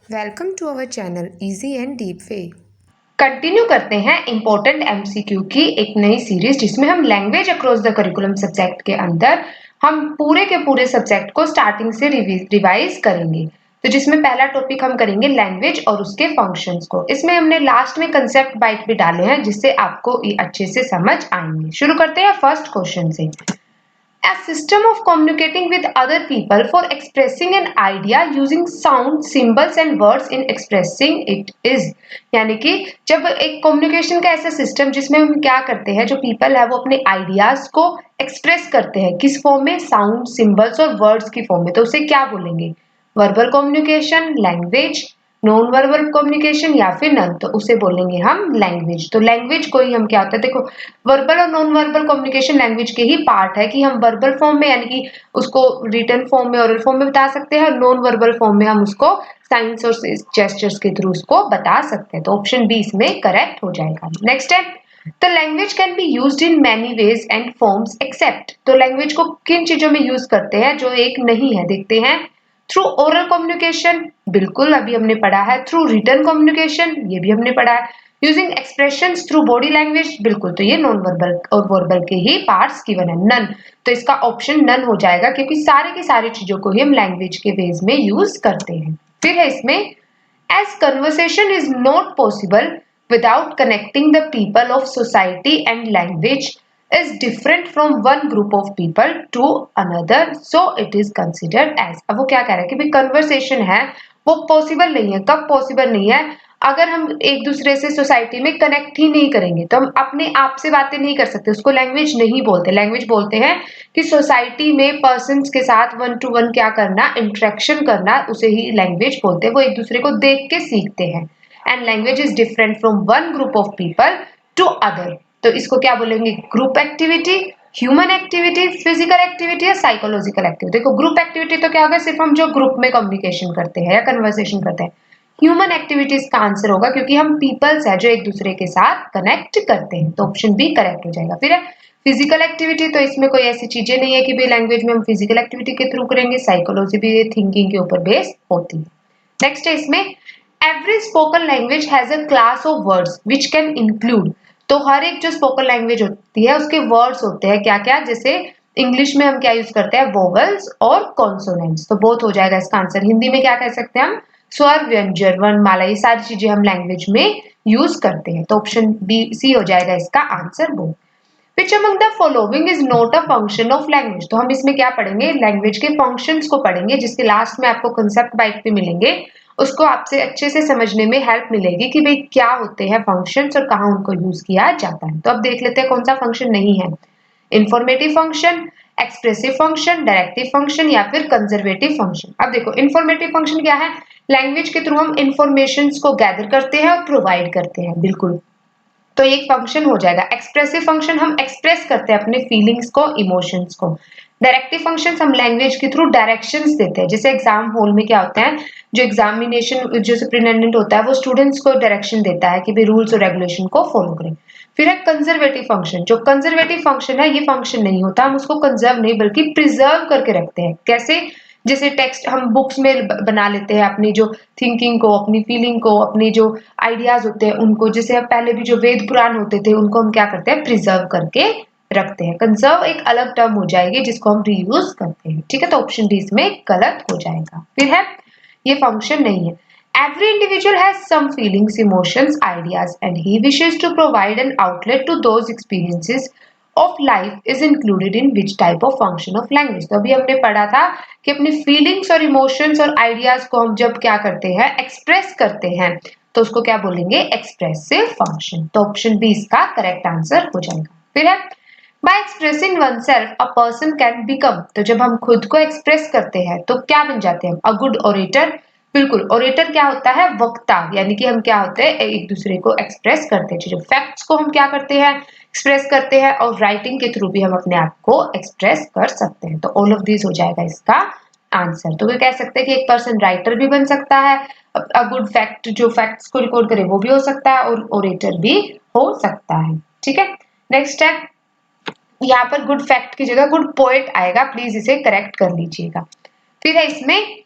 Welcome to our channel easy and deep way. Continue करते हैं important MCQ की एक नई सीरीज जिसमें हम language across the curriculum subject के अंदर हम पूरे के पूरे सब्जेक्ट को स्टार्टिंग से रिवाइज करेंगे। तो जिसमें पहला टॉपिक हम करेंगे लैंग्वेज और उसके फंक्शंस को। इसमें हमने लास्ट में कंसेप्ट बाइट भी डाले हैं जिससे आपको ये अच्छे से समझ आएंगे। शुरू करते हैं फर्स्ट क्वेश्चन से। A system of communicating with other people for expressing an idea using sound, symbols and words in expressing it is। यानी कि जब एक कम्युनिकेशन का ऐसा सिस्टम जिसमें हम क्या करते हैं, जो पीपल है वो अपने आइडियाज को एक्सप्रेस करते हैं किस फॉर्म में, साउंड, सिंबल्स और वर्ड्स की फॉर्म में, तो उसे क्या बोलेंगे? Verbal communication, language, non verbal communication या फिर नन, तो उसे बोलेंगे हम लैंग्वेज। तो लैंग्वेज को ही हम क्या होता है, देखो वर्बल और नॉन वर्बल कम्युनिकेशन लैंग्वेज के ही पार्ट है कि हम वर्बल फॉर्म में यानी कि उसको रिटन फॉर्म में, ओरल फॉर्म में बता सकते हैं, और नॉन वर्बल फॉर्म में हम उसको साइंस और जेस्चर्स के थ्रू उसको बता सकते हैं। तो ऑप्शन बी इसमें करेक्ट हो जाएगा। नेक्स्ट है the language can be used in many ways and forms except. तो लैंग्वेज को किन चीजों में यूज करते हैं जो एक नहीं है, देखते हैं। थ्रू ओरल कम्युनिकेशन, बिल्कुल अभी हमने पढ़ा है। थ्रू रिटन कम्युनिकेशन, ये भी हमने पढ़ा है। Using expressions through body language, बिल्कुल, तो ये नॉन वर्बल और वर्बल के ही पार्ट्स गिवन है। नन, तो इसका ऑप्शन नन हो जाएगा क्योंकि सारे की सारी चीजों को ही हम लैंग्वेज के वेज में यूज करते हैं। फिर है इसमें as conversation is not possible without connecting the people of society and language is different from one group of people to another, so it is considered as। अब वो क्या कह रहा है कि भाई कन्वर्सेशन है वो पॉसिबल नहीं है। कब पॉसिबल नहीं है? अगर हम एक दूसरे से सोसाइटी में कनेक्ट ही नहीं करेंगे तो हम अपने आप से बातें नहीं कर सकते, उसको लैंग्वेज नहीं बोलते। लैंग्वेज बोलते हैं कि सोसाइटी में पर्सन्स के साथ वन टू वन क्या करना, इंटरेक्शन करना, उसे ही लैंग्वेज बोलते हैं। वो एक दूसरे को देख के सीखते हैं। And language is different from one group of people to other, तो इसको क्या बोलेंगे? Group activity, human activity, physical activity या साइकोलॉजिकल एक्टिविटी। देखो ग्रुप एक्टिविटी तो क्या होगा, सिर्फ हम जो ग्रुप में कम्युनिकेशन करते हैं या कन्वर्सेशन करते हैं। ह्यूमन एक्टिविटीज का आंसर होगा क्योंकि हम पीपल्स है जो एक दूसरे के साथ कनेक्ट करते हैं, तो ऑप्शन बी करेक्ट हो जाएगा। फिर है फिजिकल एक्टिविटी, तो इसमें कोई ऐसी चीजें नहीं है कि भाई लैंग्वेज में हम फिजिकल एक्टिविटी के थ्रू करेंगे। साइकोलॉजी भी थिंकिंग के ऊपर बेस होती है। नेक्स्ट है इसमें every spoken language has a class of words which can include. तो हर एक जो स्पोकन लैंग्वेज होती है उसके वर्ड्स होते हैं क्या क्या, जैसे इंग्लिश में हम क्या यूज करते हैं, वोवेल्स और कॉन्सोनेंट्स, तो बोथ हो जाएगा इसका आंसर। हिंदी में क्या कह सकते हैं हम, स्वर, व्यंजन, वर्णमाला, ये सारी चीजें हम लैंग्वेज में यूज करते हैं, तो ऑप्शन बी सी हो जाएगा इसका answer both. Which among the following is not a function of language। तो हम इसमें क्या पढ़ेंगे, लैंग्वेज के फंक्शंस को पढ़ेंगे, जिसके लास्ट में आपको कंसेप्ट बाइट पे मिलेंगे। उसको आपसे अच्छे से समझने में हेल्प मिलेगी कि भाई क्या होते हैं फंक्शंस और कहाँ उनको यूज किया जाता है। तो अब देख लेते हैं कौन सा फंक्शन नहीं है। Informative function, expressive function, directive function या फिर कंजर्वेटिव फंक्शन। अब देखो इंफॉर्मेटिव फंक्शन क्या है, लैंग्वेज के थ्रू हम इंफॉर्मेशन को गैदर करते हैं और प्रोवाइड करते हैं, बिल्कुल, तो एक फंक्शन हो जाएगा। एक्सप्रेसिव फंक्शन हम एक्सप्रेस करते हैं अपने फीलिंग्स को, इमोशंस को। डायरेक्टिव फंक्शन हम लैंग्वेज के थ्रू डायरेक्शंस देते हैं, जैसे एग्जाम हॉल में क्या होता है, जो एग्जामिनेशन जो सुपरिटेंडेंट होता है वो स्टूडेंट्स को डायरेक्शन देता है कि भाई रूल्स और रेगुलेशन को फॉलो करें। फिर है कंजर्वेटिव फंक्शन। जो कंजर्वेटिव फंक्शन है ये फंक्शन नहीं होता, हम उसको कंजर्व नहीं बल्कि प्रिजर्व करके रखते हैं। कैसे? जैसे टेक्स्ट हम बुक्स में बना लेते हैं अपनी जो थिंकिंग को, अपनी फीलिंग को, अपनी जो आइडियाज होते हैं उनको, जैसे अब पहले भी जो वेद पुराण होते थे उनको हम क्या करते हैं, प्रिजर्व करके रखते हैं। कंजर्व एक अलग टर्म हो जाएगी जिसको हम रीयूज करते हैं, ठीक है, तो ऑप्शन डी इसमें गलत हो जाएगा। फिर है ये फंक्शन नहीं है। Every individual has some feelings, emotions, ideas, and he wishes to provide an outlet to those experiences of life is included in which type of function of language। तो अभी हमने पढ़ा था कि अपनी फीलिंग्स और इमोशंस और आइडियाज को हम जब क्या करते हैं, एक्सप्रेस करते हैं, तो उसको क्या बोलेंगे, एक्सप्रेसिव फंक्शन। तो ऑप्शन बी इसका करेक्ट आंसर हो जाएगा। फिर है bye expressing one self a person can become. तो जब हम खुद को एक्सप्रेस करते हैं तो क्या बन जाते हैं, अ गुड ओरेटर। बिल्कुल, ओरेटर क्या होता है, वक्ता, यानी कि हम क्या होते हैं, एक दूसरे को एक्सप्रेस करते हैं, जो फैक्ट्स को हम क्या करते हैं, एक्सप्रेस करते हैं, और राइटिंग के थ्रू भी हम अपने आप को एक्सप्रेस कर सकते हैं। तो ऑल ऑफ दिस हो जाएगा इसका आंसर। तो वे कह सकते हैं कि एक पर्सन राइटर भी बन सकता है, अ गुड फैक्ट जो फैक्ट्स को रिकॉर्ड करे वो भी हो सकता है, और ओरेटर भी हो सकता है, ठीक है। नेक्स्ट है, यहाँ पर गुड फैक्ट की जगह गुड पोएट आएगा, प्लीज इसे करेक्ट कर लीजिएगा। फिर है इसमें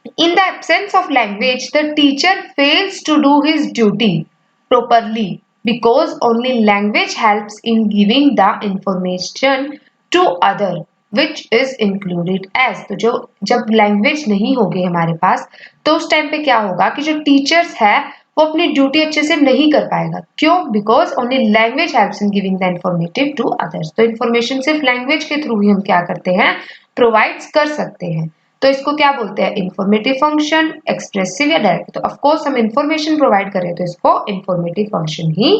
In the absence of language, the teacher fails to do his duty properly because only language helps in giving the information to other which is included as. तो जो जब लैंग्वेज नहीं होगी हमारे पास तो उस टाइम पे क्या होगा कि जो टीचर्स है वो अपनी ड्यूटी अच्छे से नहीं कर पाएगा. क्यों? Because only language helps in giving the informative to others. तो इन्फॉर्मेशन सिर्फ लैंग्वेज के थ्रू ही हम क्या करते हैं, प्रोवाइड कर सकते हैं. तो इसको क्या बोलते हैं, इंफॉर्मेटिव फंक्शन, एक्सप्रेसिव या डायरेक्ट. तो ऑफ कोर्स हम इंफॉर्मेशन प्रोवाइड कर रहे हैं तो इसको इंफॉर्मेटिव फंक्शन ही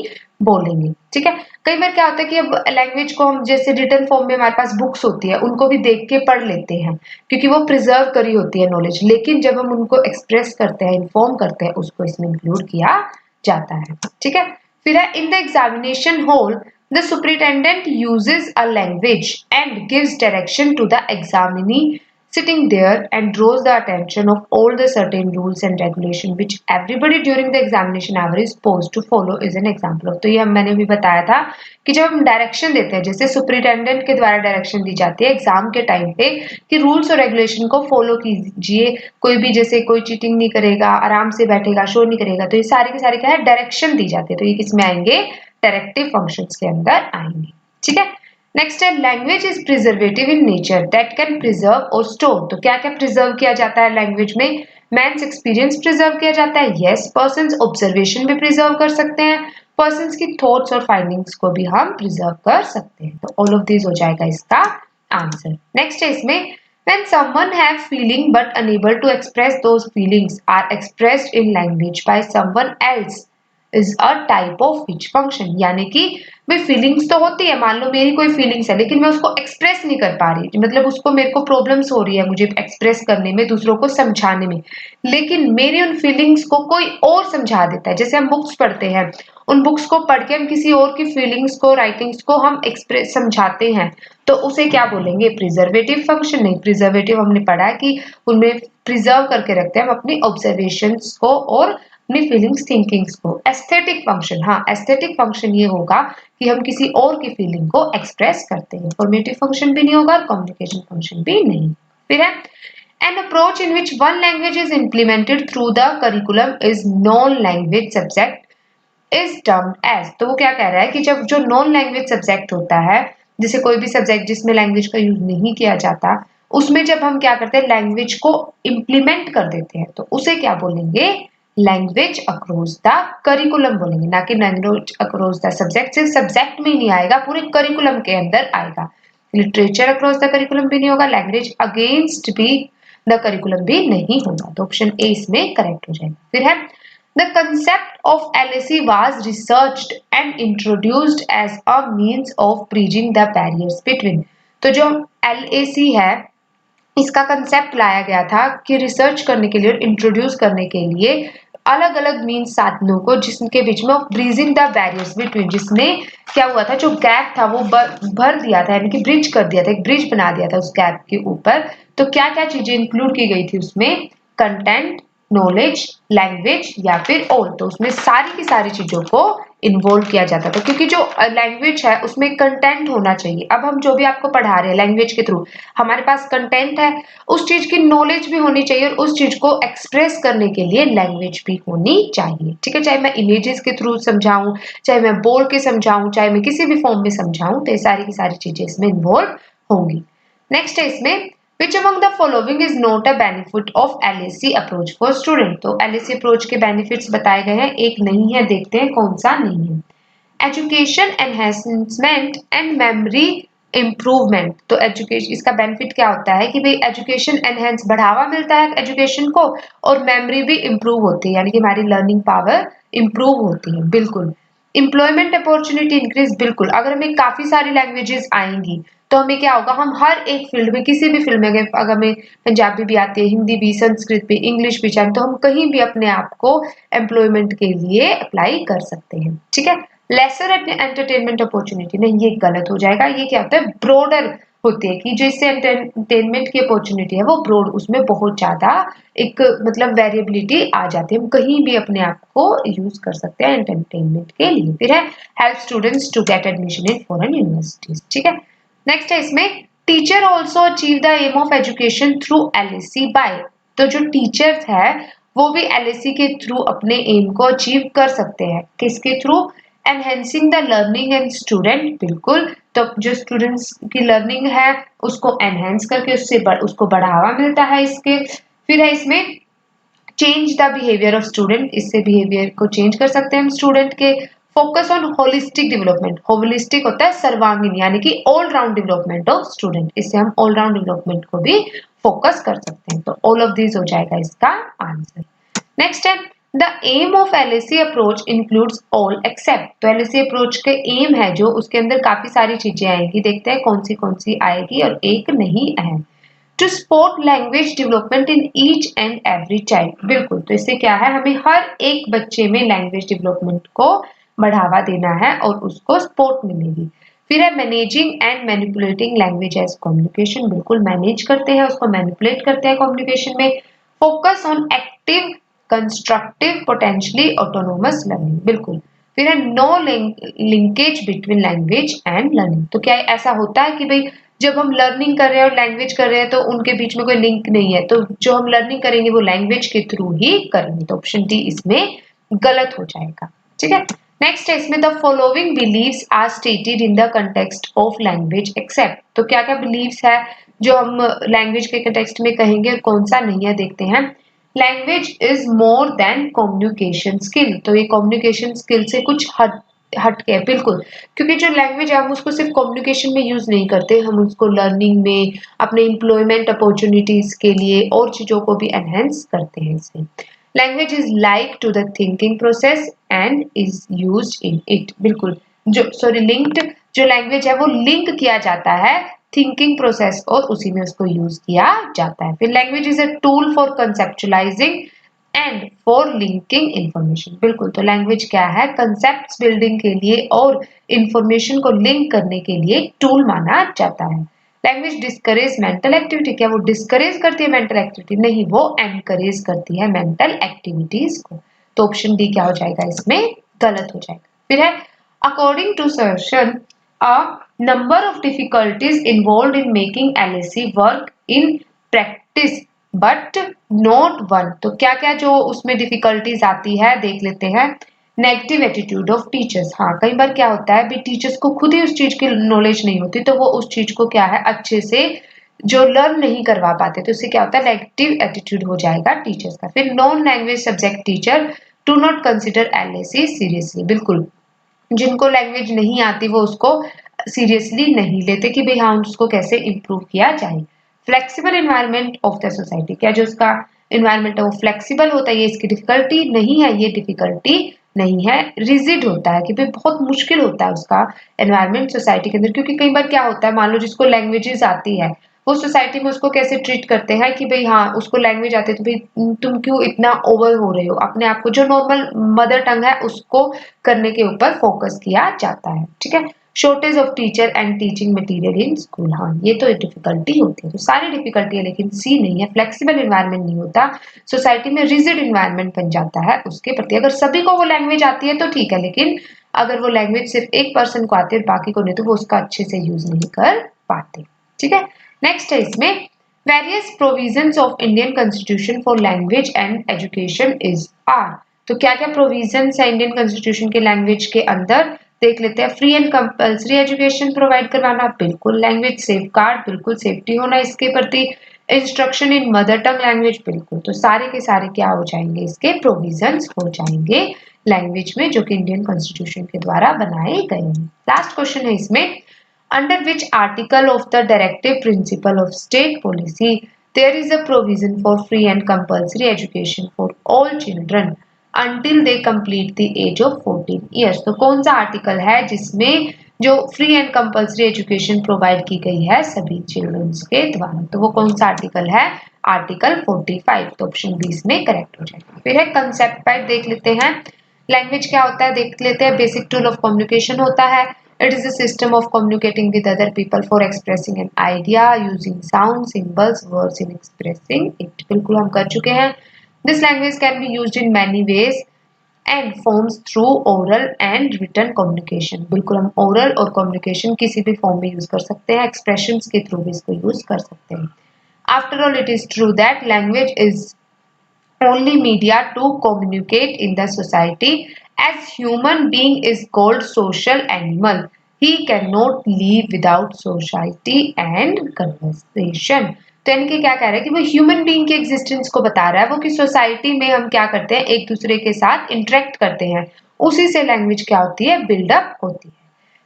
बोलेंगे. ठीक है. कई बार क्या होता है कि अब लैंग्वेज को हम जैसे रिटन फॉर्म में हमारे पास बुक्स होती है उनको भी देख के पढ़ लेते हैं क्योंकि वो प्रिजर्व करी होती है नॉलेज, लेकिन जब हम उनको एक्सप्रेस करते हैं, इन्फॉर्म करते हैं, उसको इसमें इंक्लूड किया जाता है. ठीक है. फिर है in the examination hall the superintendent uses a language and gives direction to the examinee sitting there and draws the attention of all the certain rules and regulation which everybody during the examination hour is supposed to follow is an example of. तो ये मैंने भी बताया था कि जब हम direction देते हैं, जैसे सुपरिटेंडेंट के द्वारा डायरेक्शन दी जाती है एग्जाम के टाइम पे कि रूल्स और रेगुलेशन को फॉलो कीजिए, कोई भी जैसे कोई चीटिंग नहीं करेगा, आराम से बैठेगा, शोर नहीं करेगा, तो ये सारे के सारे क्या है, डायरेक्शन दी जाती है. तो ये किसमें आएंगे, डायरेक्टिव फंक्शंस के अंदर आएंगे. ठीक है. नेक्स्ट है language is preservative in nature that can preserve और स्टोर. तो क्या क्या प्रिजर्व किया जाता है लैंग्वेज में, मैंस एक्सपीरियंस प्रिजर्व किया जाता है, यस. पर्सन्स ऑब्जर्वेशन भी प्रिजर्व कर सकते हैं, पर्सन्स की थॉट्स और फाइंडिंग्स को भी हम प्रिजर्व कर सकते हैं. तो ऑल ऑफ दिस हो जाएगा इसका आंसर. नेक्स्ट है इसमें when someone have feeling but unable to express those feelings are expressed in language by someone else is a type of which function. यानी कि भाई फीलिंग्स तो होती है, मान लो मेरी कोई फीलिंग्स है लेकिन मैं उसको एक्सप्रेस नहीं कर पा रही, मतलब उसको मेरे को प्रॉब्लम्स हो रही है मुझे एक्सप्रेस करने में, दूसरों को समझाने में, लेकिन मेरी उन फीलिंग्स को कोई और समझा देता है. जैसे हम बुक्स पढ़ते हैं, उन बुक्स को पढ़ के हम किसी और की फीलिंग्स को, राइटिंग्स को हम एक्सप्रेस समझाते हैं, तो उसे क्या बोलेंगे, प्रिजर्वेटिव फंक्शन. नहीं, प्रिजर्वेटिव हमने पढ़ा है कि उनमें प्रिजर्व करके रखते हैं हम अपनी ऑब्जर्वेशंस को और अपनी फीलिंग्स, थिंकिंग्स को. एस्थेटिक फंक्शन, हाँ एस्थेटिक फंक्शन ये होगा कि हम किसी और की फीलिंग को एक्सप्रेस करते हैं. इंफॉर्मेटिव फंक्शन भी नहीं होगा और कम्युनिकेशन फंक्शन भी नहीं. फिर है an approach in which one language is implemented through the curriculum is non-language subject is termed as. तो वो क्या कह रहा है कि जब जो नॉन लैंग्वेज सब्जेक्ट होता है, जैसे कोई भी सब्जेक्ट जिसमें लैंग्वेज का यूज नहीं किया जाता, उसमें जब हम क्या करते हैं, लैंग्वेज को इम्प्लीमेंट कर देते हैं, तो उसे क्या बोलेंगे, लैंग्वेज अक्रॉस द करिकुलम बोलेंगे. ना कि लैंग्वेज अक्रॉस द सब्जेक्ट. सिर्फ सब्जेक्ट में ही नहीं आएगा, पूरे करिकुलम के अंदर आएगा. लिटरेचर अक्रॉस द करिकुलम भी नहीं होगा, लैंग्वेज अगेंस्ट भी द करिकुलम भी नहीं होगा. तो ऑप्शन ए इसमें करेक्ट हो जाएगा. फिर है the concept of LAC was researched and introduced as a means of bridging the barriers between. तो जो LAC है इसका कंसेप्ट लाया गया था कि रिसर्च करने के लिए और इंट्रोड्यूस करने के लिए अलग अलग मीन्स साधनों को जिसके बीच में ब्रिजिंग द बैरियर्स बिटवीन, जिसमें क्या हुआ था, जो गैप था वो भर दिया था, यानी कि ब्रिज कर दिया था, एक ब्रिज बना दिया था उस गैप के ऊपर. तो क्या क्या चीजें इंक्लूड की गई थी उसमें, कंटेंट, नॉलेज, लैंग्वेज या फिर ऑल. तो उसमें सारी की सारी चीजों को इन्वॉल्व किया जाता था क्योंकि जो लैंग्वेज है उसमें कंटेंट होना चाहिए. अब हम जो भी आपको पढ़ा रहे हैं लैंग्वेज के थ्रू, हमारे पास कंटेंट है, उस चीज की नॉलेज भी होनी चाहिए और उस चीज को एक्सप्रेस करने के लिए लैंग्वेज भी होनी चाहिए. ठीक है. चाहे मैं इमेजेस के थ्रू समझाऊं, चाहे मैं बोल के समझाऊं, चाहे मैं किसी भी फॉर्म में समझाऊं, तो ये सारी की सारी चीजें इसमें इन्वॉल्व होंगी. नेक्स्ट है इसमें Which among the following is not a benefit of LAC approach for student. तो LAC approach के benefits बताए गए हैं, एक नहीं है, देखते हैं कौन सा नहीं है. Education enhancement and memory improvement. तो एजुकेशन, इसका बेनिफिट क्या होता है कि भाई एजुकेशन एनहेंस, बढ़ावा मिलता है एजुकेशन को, और मेमोरी भी इम्प्रूव होती है, यानी कि हमारी लर्निंग पावर इम्प्रूव होती है. बिल्कुल. एम्प्लॉयमेंट अपॉर्चुनिटी इंक्रीज, बिल्कुल. अगर हमें काफी सारी लैंग्वेजेस आएंगी तो हमें क्या होगा, हम हर एक फील्ड में, किसी भी फील्ड में, अगर हमें पंजाबी भी आती है, हिंदी भी, संस्कृत भी, इंग्लिश भी चाहिए, तो हम कहीं भी अपने आप को एम्प्लॉयमेंट के लिए अप्लाई कर सकते हैं. ठीक है. लेसर एंटरटेनमेंट अपॉर्चुनिटी, नहीं ये गलत हो जाएगा. ये क्या होता है, ब्रॉडर होती है कि जो इससे एंटरटेनमेंट की अपॉर्चुनिटी है वो ब्रॉड, उसमें बहुत ज्यादा एक मतलब वेरिएबिलिटी आ जाती है, हम कहीं भी अपने आप को यूज कर सकते हैं एंटरटेनमेंट के लिए. फिर है help students to get admission in foreign universities. ठीक है. नेक्स्ट है इसमें teacher also achieve the aim of education through LAC by. तो जो टीचर्स है वो भी LAC के थ्रू अपने एम को अचीव कर सकते हैं। किसके through? Enhancing the learning and student, बिल्कुल। तो जो स्टूडेंट्स की लर्निंग है उसको एनहेंस करके उसको बढ़ावा मिलता है। इसके फिर है इसमें change the behaviour of student, इससे बिहेवियर को चेंज कर सकते हैं हम स्टूडेंट के। Focus on holistic development, holistic होता है सर्वांगीण यानी कि all round development of student, इससे हम ऑल राउंड डेवलपमेंट को भी फोकस कर सकते हैं। तो ऑल ऑफ दिस हो जाएगा इसका आंसर। नेक्स्ट है the aim of LAC approach includes all except, तो LAC अप्रोच के एम है जो उसके अंदर काफी सारी चीजें आएंगी, देखते हैं कौन सी आएगी और एक नहीं है। To support language development in each and every child, बिल्कुल। तो इससे क्या है, हमें हर एक बच्चे में लैंग्वेज डेवलपमेंट को बढ़ावा देना है और उसको सपोर्ट मिलेगी। फिर है managing and manipulating language as communication, बिल्कुल मैनेज करते हैं उसको, मैनिपुलेट करते हैं कम्युनिकेशन में। Focus on active constructive potentially autonomous learning, बिल्कुल। फिर है no linkage between language and learning, तो क्या ऐसा होता है कि भाई जब हम लर्निंग कर रहे हैं और लैंग्वेज कर रहे हैं तो उनके बीच में कोई लिंक नहीं है, तो जो हम लर्निंग करेंगे वो लैंग्वेज के थ्रू ही करेंगे, तो ऑप्शन डी इसमें गलत हो जाएगा। ठीक है, नेक्स्ट है इसमें the following beliefs are stated in the context of language except, तो क्या क्या बिलीव्स है जो हम लैंग्वेज के कंटेक्स्ट में कहेंगे और कौन सा नहीं है, देखते हैं। Language is more than communication skill, तो ये कम्युनिकेशन स्किल से कुछ हट के, बिल्कुल, क्योंकि जो लैंग्वेज है हम उसको सिर्फ कम्युनिकेशन में यूज नहीं करते, हम उसको लर्निंग में, अपने एम्प्लॉयमेंट अपॉर्चुनिटीज के लिए और चीजों को भी एनहेंस करते हैं इसमें। Language is like to the thinking process and is used in it, बिल्कुल, लिंक्ड, जो लैंग्वेज है वो लिंक किया जाता है थिंकिंग प्रोसेस और उसी में उसको यूज किया जाता है। फिर language is a tool for conceptualising and for linking information, बिल्कुल, तो लैंग्वेज क्या है, कंसेप्ट बिल्डिंग के लिए और इंफॉर्मेशन को लिंक करने के लिए टूल माना जाता है। लैंग्वेज डिस्करेज मेंटल एक्टिविटी, क्या वो डिस्करेज करती है मेंटल एक्टिविटी? नहीं, वो एनकरेज करती है मेंटल एक्टिविटीज को, तो ऑप्शन डी क्या हो जाएगा इसमें गलत हो जाएगा। फिर है अकॉर्डिंग टू सर्शन a number of difficulties involve in making LAC work in practice but not one, तो क्या क्या जो उसमें डिफिकल्टीज आती है देख लेते हैं। नेगेटिव एटीट्यूड ऑफ टीचर्स, हाँ कई बार क्या होता है भी टीचर्स को खुद ही उस चीज की नॉलेज नहीं होती, तो वो उस चीज को क्या है अच्छे से जो लर्न नहीं करवा पाते, तो इससे क्या होता है नेगेटिव एटीट्यूड हो जाएगा टीचर्स का। फिर non language subject teacher do not consider LAC seriously, बिल्कुल, जिनको लैंग्वेज नहीं आती वो उसको सीरियसली नहीं लेते कि भाई हाँ उसको कैसे इम्प्रूव किया जाए। Flexible environment of the society, क्या जो उसका इन्वायरमेंट है वो फ्लेक्सिबल होता है, ये इसकी डिफिकल्टी नहीं है, ये डिफिकल्टी नहीं है। रिजिड होता है कि भाई बहुत मुश्किल होता है उसका एनवायरमेंट सोसाइटी के अंदर, क्योंकि कई बार क्या होता है, मान लो जिसको लैंग्वेजेस आती है वो सोसाइटी में उसको कैसे ट्रीट करते हैं कि भाई हाँ उसको लैंग्वेज आती है तो भाई तुम क्यों इतना ओवर हो रहे हो, अपने आप को जो नॉर्मल मदर टंग है उसको करने के ऊपर फोकस किया जाता है। ठीक है, shortage of teacher and teaching material in school, हाँ ये तो डिफिकल्टी होती है, तो सारी डिफिकल्टी है, लेकिन सी नहीं है, फ्लेक्सिबल इन्वायरमेंट नहीं होता, सोसाइटी में रिजिड इन्वायरमेंट बन जाता है उसके प्रति। अगर सभी को वो लैंग्वेज आती है तो ठीक है, लेकिन अगर वो लैंग्वेज सिर्फ एक पर्सन को आती है और बाकी को नहीं, तो वो उसका अच्छे से यूज नहीं कर पाते। ठीक है, नेक्स्ट है इसमें various provisions of Indian constitution for language and education is are, तो क्या क्या प्रोविजंस है इंडियन कॉन्स्टिट्यूशन के लैंग्वेज के अंदर, देख लेते हैं। Free and compulsory education provide करवाना, बिल्कुल। लैंग्वेज सेफ गार्ड, बिल्कुल सेफ्टी होना इसके प्रति। इंस्ट्रक्शन इन मदर टंग लैंग्वेज, बिल्कुल, तो सारे के सारे क्या हो जाएंगे, इसके प्रोविजंस हो जाएंगे लैंग्वेज में जो कि इंडियन कॉन्स्टिट्यूशन के द्वारा बनाए गए हैं। लास्ट क्वेश्चन है इसमें, under which article of the directive principle of state policy there is a provision for free and compulsory education for all children until they complete the age of 14 years, तो कौन सा article है जिसमें जो free and compulsory education provide की गई है सभी चिल्ड्रंस के द्वारा, तो वो कौन सा आर्टिकल है, आर्टिकल 45, तो ऑप्शन बी इसमें करेक्ट हो जाएगा। फिर है कंसेप्ट पार्ट देख लेते हैं, लैंग्वेज क्या होता है देख लेते हैं। बेसिक टूल ऑफ कम्युनिकेशन होता है, it is a system of communicating with other people for expressing an idea using sound, symbols, words in expressing it, बिल्कुल हम कर चुके हैं। This language can be used in many ways and forms through oral and written communication, बिल्कुल हम oral और communication किसी भी फॉर्म में यूज कर सकते हैं, expressions के थ्रू भी इसको यूज कर सकते हैं। After all it is true that language is only media to communicate in the society. As human being is called social animal, he cannot live without society and conversation. तो यानी कि क्या कह रहा है कि वो ह्यूमन बीइंग की एग्जिस्टेंस को बता रहा है वो कि सोसाइटी में हम क्या करते हैं एक दूसरे के साथ इंटरेक्ट करते हैं उसी से लैंग्वेज क्या होती है बिल्डअप होती है.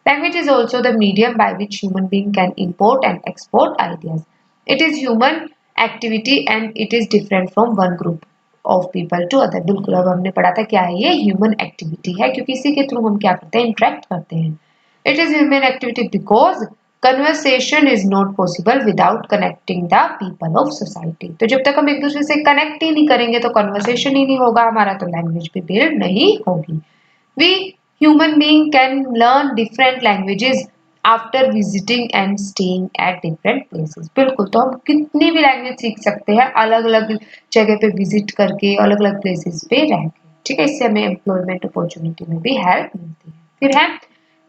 Language is also the medium by which human being can import and export ideas. It is human activity and it is different from one group of people to other. बिल्कुल अब हमने पढ़ा था क्या है ये ह्यूमन एक्टिविटी है क्योंकि इसी के थ्रू हम क्या करते हैं इंटरेक्ट करते हैं. It is human activity because conversation is not possible without connecting the people of society. तो जब तक हम एक दूसरे से कनेक्ट ही नहीं करेंगे तो कन्वर्सेशन ही नहीं होगा हमारा तो लैंग्वेज भी बिल्ड नहीं होगी. We human being can learn different languages after visiting and staying at different places. बिल्कुल तो हम कितनी भी लैंग्वेज सीख सकते हैं अलग अलग जगह पे विजिट करके अलग अलग प्लेसेस पे रह के. ठीक है इससे हमें एम्प्लॉयमेंट अपॉर्चुनिटी में भी हेल्प मिलती है. फिर है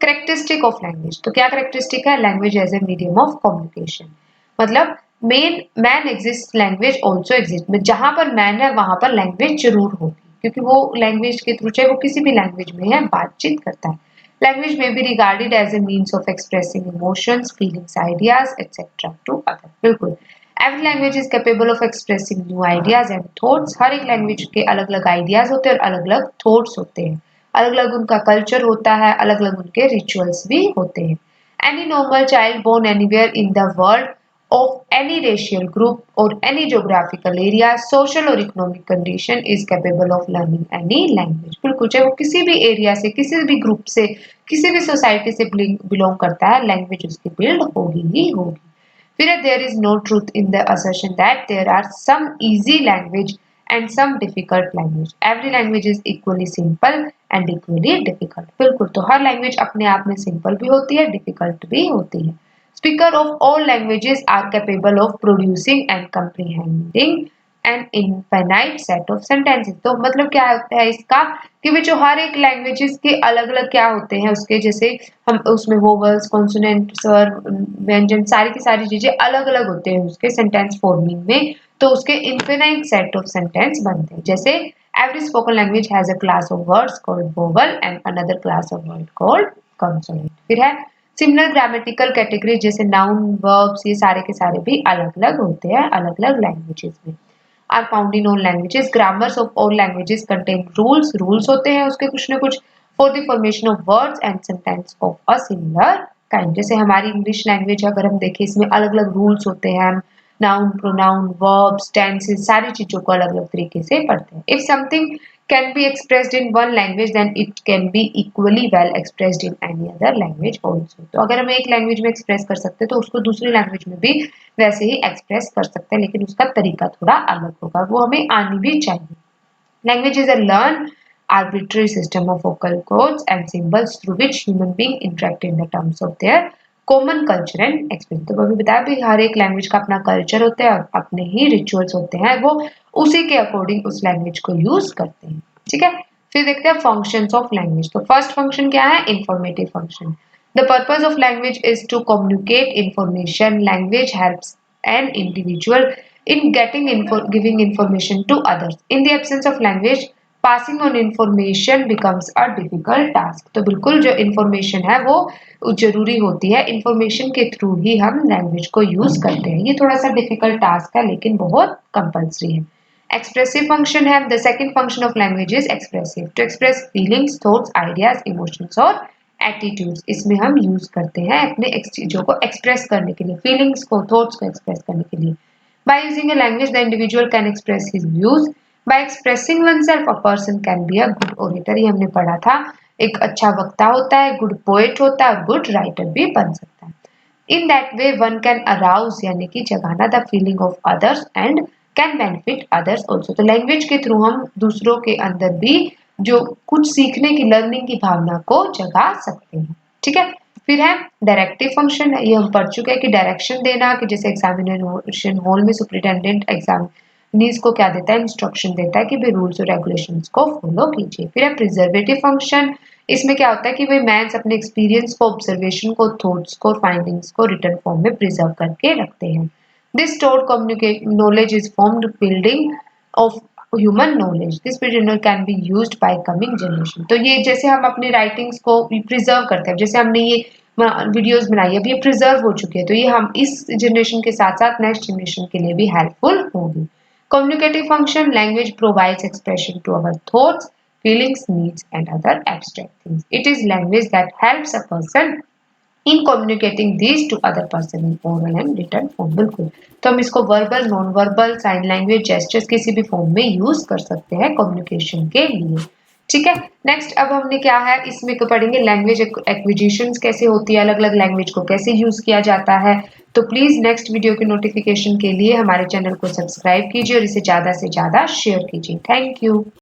करेक्टरिस्टिक ऑफ लैंग्वेज. तो क्या करेक्टरिस्टिक है language as a medium of communication. मतलब men man exist language also exist. जहां पर मैन है वहां पर लैंग्वेज जरूर होगी क्योंकि वो लैंग्वेज के थ्रू चाहे वो किसी भी लैंग्वेज में है बातचीत करता है. Language may be regarded as a means of expressing emotions feelings ideas etcetera to other. बिल्कुल every language is capable of expressing new ideas and thoughts. हर एक लैंग्वेज के अलग अलग आइडियाज होते हैं और अलग अलग थॉट्स होते हैं. अलग अलग उनका कल्चर होता है अलग अलग उनके रिचुअल्स भी होते हैं. Any normal child born anywhere in the world of any racial group or any geographical area, social or economic condition is capable of learning any language. बिल्कुल चाहे वो किसी भी एरिया से किसी भी ग्रुप से किसी भी सोसाइटी से बिलोंग करता है लैंग्वेज उसकी बिल्ड होगी ही होगी. फिर there is no truth in the assertion that there are some easy language and some difficult language. Every language is equally simple and equally difficult. बिल्कुल तो हर लैंग्वेज अपने आप में सिंपल भी होती है डिफिकल्ट भी होती है. Speaker of all languages are capable of producing and comprehending an infinite set of sentences. तो मतलब क्या होता है इसका कि वे जो हर एक लैंग्वेजेस के अलग अलग क्या होते हैं उसके जैसे हम उसमें वोवल्स कॉन्सोनेंट स्वर व्यंजन सारी की सारी चीजें अलग अलग होते हैं उसके सेंटेंस फॉर्मिंग में तो उसके इनफिनाइट सेट ऑफ सेंटेंस बनते हैं. जैसे every spoken language has a class of words called vowel and another class of word called consonant. फिर है सिमिलर ग्रामेटिकल कैटेगरी जैसे नाउन वर्ब्स ये सारे के सारे भी अलग अलग होते हैं अलग अलग लैंग्वेजेस में. Are found in all languages. Grammars of all languages contain rules होते हैं उसके कुछ ना कुछ for the formation of words and sentence of a similar kind. जैसे हमारी इंग्लिश लैंग्वेज अगर हम देखें इसमें अलग अलग रूल्स होते हैं हम नाउन प्रोनाउन वर्ब्स टेंसेस सारी चीजों को अलग अलग तरीके से पढ़ते हैं. If something can be expressed in one language then it can be equally well expressed in any other language also. तो अगर हम एक लैंग्वेज में एक्सप्रेस कर सकते हैं तो उसको दूसरी लैंग्वेज में भी वैसे ही एक्सप्रेस कर सकते हैं लेकिन उसका तरीका थोड़ा अलग होगा वो हमें आनी भी चाहिए. Language is a learn arbitrary system of vocal codes and symbols through which human being interact in the terms of their common culture and experience. तो अभी बताया भी हर एक लैंग्वेज का अपना कल्चर होता है और अपने ही रिचुअल्स होते हैं वो उसी के अकॉर्डिंग उस लैंग्वेज को यूज करते हैं. ठीक है फिर देखते हैं फंक्शंस ऑफ लैंग्वेज. तो फर्स्ट फंक्शन क्या है informative function. The purpose of language is to communicate information. Language helps an individual in giving information to others. In the absence of language, passing on information becomes a difficult task. तो बिल्कुल जो information है वो जरूरी होती है. information के through ही हम language को use करते हैं. ये थोड़ा सा difficult task है लेकिन बहुत compulsory है. Expressive function है. The second function of language is expressive. To express feelings, thoughts, ideas, emotions और attitudes. इसमें हम use करते हैं अपने चीजों को express करने के लिए, feelings को, thoughts को express करने के लिए. By using a language, the individual can express his views. By expressing oneself, a person can be a good orator. ये हमने पढ़ा था. एक अच्छा वक्ता होता है, good poet होता है और good writer भी बन सकता है. In that way, one can arouse यानी कि जगाना the feeling of others and can benefit others also. तो language के थ्रू हम दूसरों के अंदर भी जो कुछ सीखने की लर्निंग की भावना को जगा सकते हैं. ठीक है फिर है डायरेक्टिव फंक्शन. ये हम पढ़ चुके हैं कि डायरेक्शन देना कि जैसे एग्जामिनेशन हॉल में सुपरिटेंडेंट एग्जामिनीज को क्या देता है इंस्ट्रक्शन देता है कि भाई रूल्स और रेगुलेशंस को फॉलो कीजिए. फिर है प्रिजर्वेटिव फंक्शन. इसमें क्या होता है कि भाई मैंस अपने एक्सपीरियंस को ऑब्जर्वेशन को थॉट्स को फाइंडिंग्स को रिटर्न फॉर्म में प्रिजर्व करके रखते हैं. This stored knowledge is formed building of human knowledge. This material can be used by coming generation. तो ये जैसे हम अपनी राइटिंग्स को प्रिजर्व करते हैं, जैसे हमने ये वीडियोस बनाई है, अब ये प्रिजर्व हो चुके हैं, तो ये हम इस जनरेशन के साथ साथ नेक्स्ट जनरेशन के लिए भी हेल्पफुल होगी. Communicative function, language provides expression to our thoughts, feelings, needs and other abstract things. It is language that helps a person in communicating these to other person in oral and written form. बिल्कुल, तो हम इसको verbal, non verbal, sign language, gestures किसी भी form में use कर सकते हैं कम्युनिकेशन के लिए. ठीक है. नेक्स्ट अब हमने क्या है इसमें पढ़ेंगे लैंग्वेज एक्विजिशन कैसे होती है, अलग अलग लैंग्वेज को कैसे यूज किया जाता है. तो प्लीज नेक्स्ट वीडियो की नोटिफिकेशन के लिए हमारे चैनल को सब्सक्राइब कीजिए और इसे ज्यादा से ज्यादा शेयर कीजिए. Thank you.